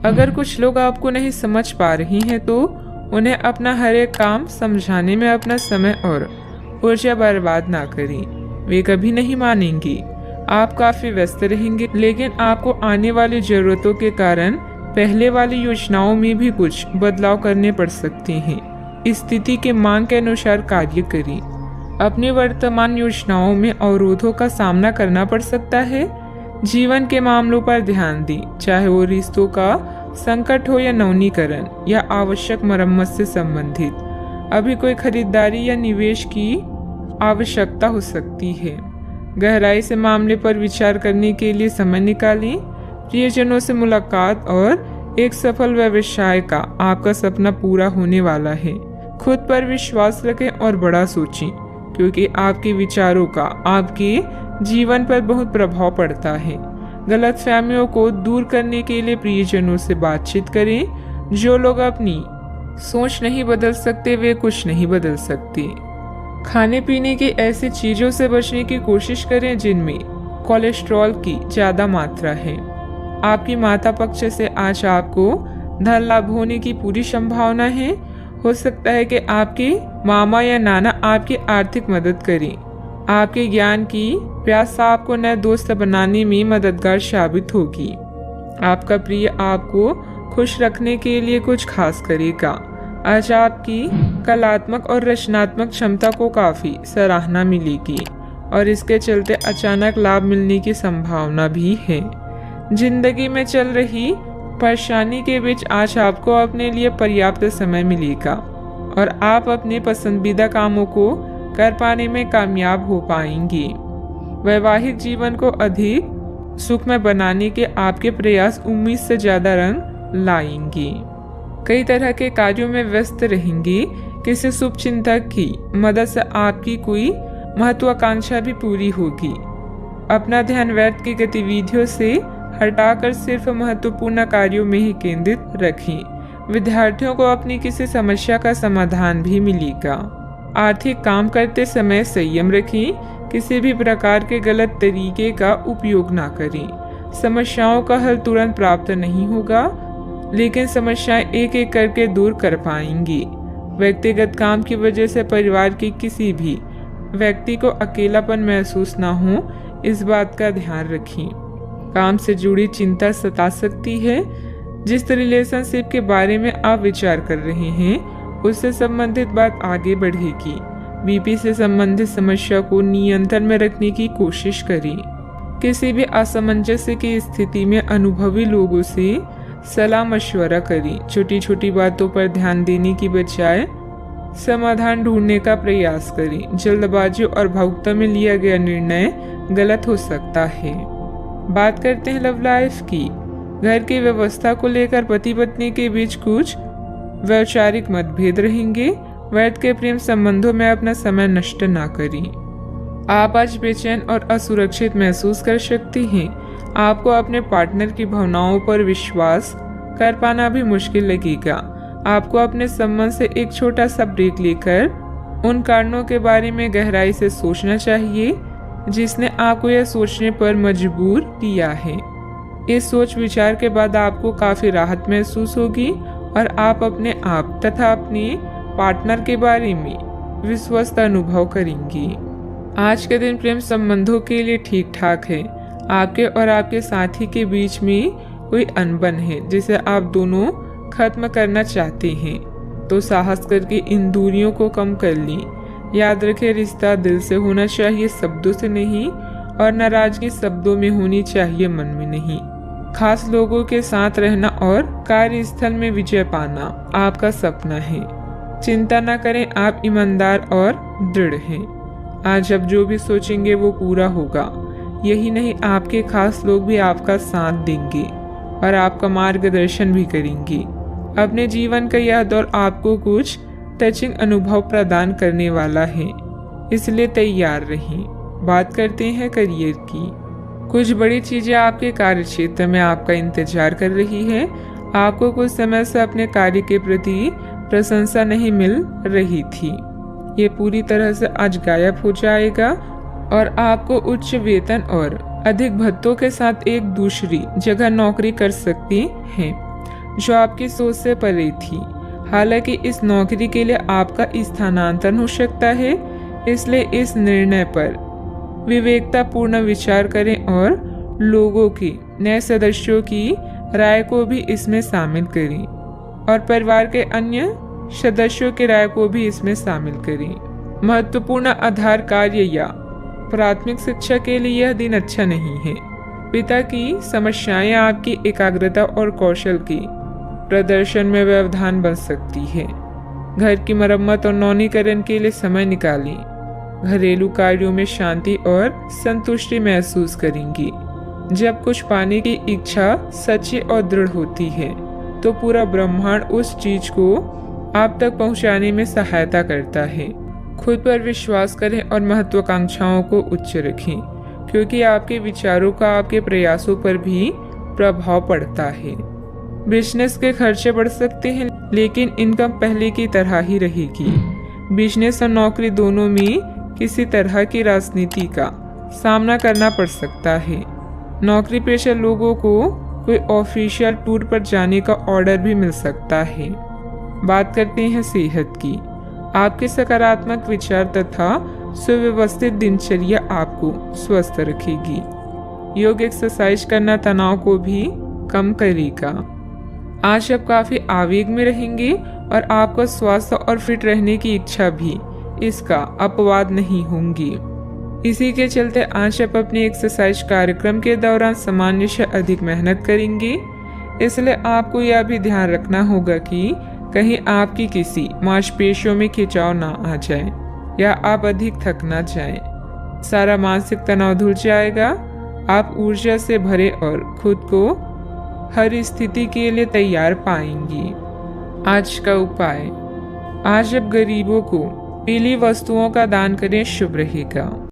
अगर कुछ लोग आपको नहीं समझ पा रही हैं तो उन्हें अपना हर एक काम समझाने में अपना समय और ऊर्जा बर्बाद ना करें। वे कभी नहीं मानेंगी। आप काफी व्यस्त रहेंगे, लेकिन आपको आने वाली जरूरतों के कारण पहले वाली योजनाओं में भी कुछ बदलाव करने पड़ सकते हैं। स्थिति के मांग के अनुसार कार्य करें। अपनी वर्तमान योजनाओं में अवरोधों का सामना करना पड़ सकता है। जीवन के मामलों पर ध्यान दें, चाहे वो रिश्तों का संकट हो या नवीनीकरण या आवश्यक मरम्मत से संबंधित। अभी कोई खरीदारी या निवेश की आवश्यकता हो सकती है। गहराई से मामले पर विचार करने के लिए समय निकालें। प्रियजनों से मुलाकात और एक सफल व्यवसाय का आपका सपना पूरा होने वाला है। खुद पर विश्वास रखें और बड़ा सोचें, क्योंकि आपके विचारों का आपके जीवन पर बहुत प्रभाव पड़ता है। गलतफहमियों को दूर करने के लिए प्रियजनों से बातचीत करें। जो लोग अपनी सोच नहीं बदल सकते वे कुछ नहीं बदल सकते। खाने पीने की ऐसी चीजों से बचने की कोशिश करें जिनमें कोलेस्ट्रॉल की ज्यादा मात्रा है। आपकी माता पक्ष से आज आपको धन लाभ होने की पूरी संभावना है। हो सकता है कि आपके मामा या नाना आपकी आर्थिक मदद करें। आपके ज्ञान की प्यास आपको नए दोस्त बनाने में मददगार साबित होगी। आपका प्रिय आपको खुश रखने के लिए कुछ खास करेगा। आज आपकी कलात्मक और रचनात्मक क्षमता को काफी सराहना मिलेगी और इसके चलते अचानक लाभ मिलने की संभावना भी है। जिंदगी में चल रही परेशानी के बीच आज आपको अपने लिए पर्याप्त समय मिलेगा और आप अपने पसंदीदा कामों को कर पाने में कामयाब हो पाएंगे। वैवाहिक जीवन को अधिक सुखमय बनाने के आपके प्रयास उम्मीद से ज्यादा रंग लाएंगे। कई तरह के कार्यों में व्यस्त रहेंगे। किसी शुभ चिंतक की मदद से आपकी कोई महत्वाकांक्षा भी पूरी होगी। अपना ध्यान व्यर्थ की गतिविधियों से हटाकर सिर्फ महत्वपूर्ण कार्यों में ही केंद्रित रखें। विद्यार्थियों को अपनी किसी समस्या का समाधान भी मिलेगा। आर्थिक काम करते समय संयम रखें। किसी भी प्रकार के गलत तरीके का उपयोग ना करें। समस्याओं का हल तुरंत प्राप्त नहीं होगा, लेकिन समस्याएं एक एक करके दूर कर पाएंगी। व्यक्तिगत काम की वजह से परिवार के किसी भी व्यक्ति को अकेलापन महसूस ना हो, इस बात का ध्यान रखें। काम से जुड़ी चिंता सता सकती है। जिस रिलेशनशिप के बारे में आप विचार कर रहे हैं उससे संबंधित बात आगे बढ़ेगी। बीपी से संबंधित समस्या को नियंत्रण में रखने की कोशिश करें। किसी भी असमंजस्य की स्थिति में अनुभवी लोगों से सलाह मशवरा करें। छोटी छोटी बातों पर ध्यान देने की बजाय समाधान ढूंढने का प्रयास करें। जल्दबाजी और भावुकता में लिया गया निर्णय गलत हो सकता है। बात करते हैं लव लाइफ की। घर की व्यवस्था को लेकर पति पत्नी के बीच कुछ वैचारिक मतभेद रहेंगे। व्यर्थ के प्रेम संबंधों में अपना समय नष्ट ना करें। आप आज बेचैन और असुरक्षित महसूस कर सकती हैं। आपको अपने पार्टनर की भावनाओं पर विश्वास कर पाना भी मुश्किल लगेगा। आपको अपने संबंध से एक छोटा सा ब्रेक लेकर उन कारणों के बारे में गहराई से सोचना चाहिए जिसने आपको यह सोचने पर मजबूर किया है। इस सोच विचार के बाद आपको काफी राहत महसूस होगी और आप अपने आप तथा अपने पार्टनर के बारे में विश्वस्त अनुभव करेंगी। आज के दिन प्रेम संबंधों के लिए ठीक ठाक है। आपके और आपके साथी के बीच में कोई अनबन है जिसे आप दोनों खत्म करना चाहते हैं, तो साहस करके इन दूरियों को कम कर लें। याद रखें, रिश्ता दिल से होना चाहिए, शब्दों से नहीं, और नाराजगी शब्दों में होनी चाहिए, मन में नहीं। खास लोगों के साथ रहना और कार्यस्थल में विजय पाना आपका सपना है। चिंता न करें, आप ईमानदार और दृढ़ हैं। आज आप जो भी सोचेंगे वो पूरा होगा। यही नहीं, आपके खास लोग भी आपका साथ देंगे और आपका मार्गदर्शन भी करेंगे। अपने जीवन का यह दौर आपको कुछ टचिंग अनुभव प्रदान करने वाला है, इसलिए तैयार रहें। बात करते हैं करियर की। कुछ बड़ी चीजें आपके कार्य क्षेत्र में आपका इंतजार कर रही है। आपको कुछ समय से अपने कार्य के प्रति प्रशंसा नहीं मिल रही थी, ये पूरी तरह से आज गायब हो जाएगा और आपको उच्च वेतन और अधिक भत्तों के साथ एक दूसरी जगह नौकरी कर सकती हैं। जो आपकी सोच से परे थी। हालांकि इस नौकरी के लिए आपका स्थानांतरण हो सकता है, इसलिए इस निर्णय पर विवेकतापूर्ण विचार करें और लोगों की, नए सदस्यों की राय को भी इसमें शामिल करें और परिवार के अन्य सदस्यों की राय को भी इसमें शामिल करें। महत्वपूर्ण आधार कार्य या प्राथमिक शिक्षा के लिए यह दिन अच्छा नहीं है। पिता की समस्याएं आपकी एकाग्रता और कौशल की प्रदर्शन में व्यवधान बन सकती है। घर की मरम्मत और नवीनीकरण के लिए समय निकालें। घरेलू कार्यों में शांति और संतुष्टि महसूस करेंगी। जब कुछ पाने की इच्छा सच्ची और दृढ़ होती है तो पूरा ब्रह्मांड उस चीज को आप तक पहुंचाने में सहायता करता है। खुद पर विश्वास करें और महत्वाकांक्षाओं को उच्च रखें, क्योंकि आपके विचारों का आपके प्रयासों पर भी प्रभाव पड़ता है। बिजनेस के खर्चे बढ़ सकते हैं, लेकिन इनकम पहले की तरह ही रहेगी। बिजनेस और नौकरी दोनों में किसी तरह की राजनीति का सामना करना पड़ सकता है। नौकरी पेशा लोगों को कोई ऑफिशियल टूर पर जाने का ऑर्डर भी मिल सकता है। बात करते हैं सेहत की। आपके सकारात्मक विचार तथा सुव्यवस्थित दिनचर्या आपको स्वस्थ रखेगी। योग एक्सरसाइज करना तनाव को भी कम करेगा। आज आप काफी आवेग में रहेंगे और आपका स्वास्थ्य और फिट रहने की इच्छा भी इसका अपवाद नहीं होंगी। इसी के चलते आज आप अपने एक्सरसाइज कार्यक्रम के दौरान सामान्य से अधिक मेहनत करेंगे। इसलिए आपको यह भी ध्यान रखना होगा कि कहीं आपकी किसी मांसपेशियों में खिंचाव ना आ जाए या आप अधिक थक ना जाएं। सारा मानसिक तनाव धुल जाएगा। आप ऊर्जा से भरे और खुद को हर स्थिति के लिए तैयार पाएंगी। आज का उपाय, आज आप गरीबों को पीली वस्तुओं का दान करें, शुभ रहेगा।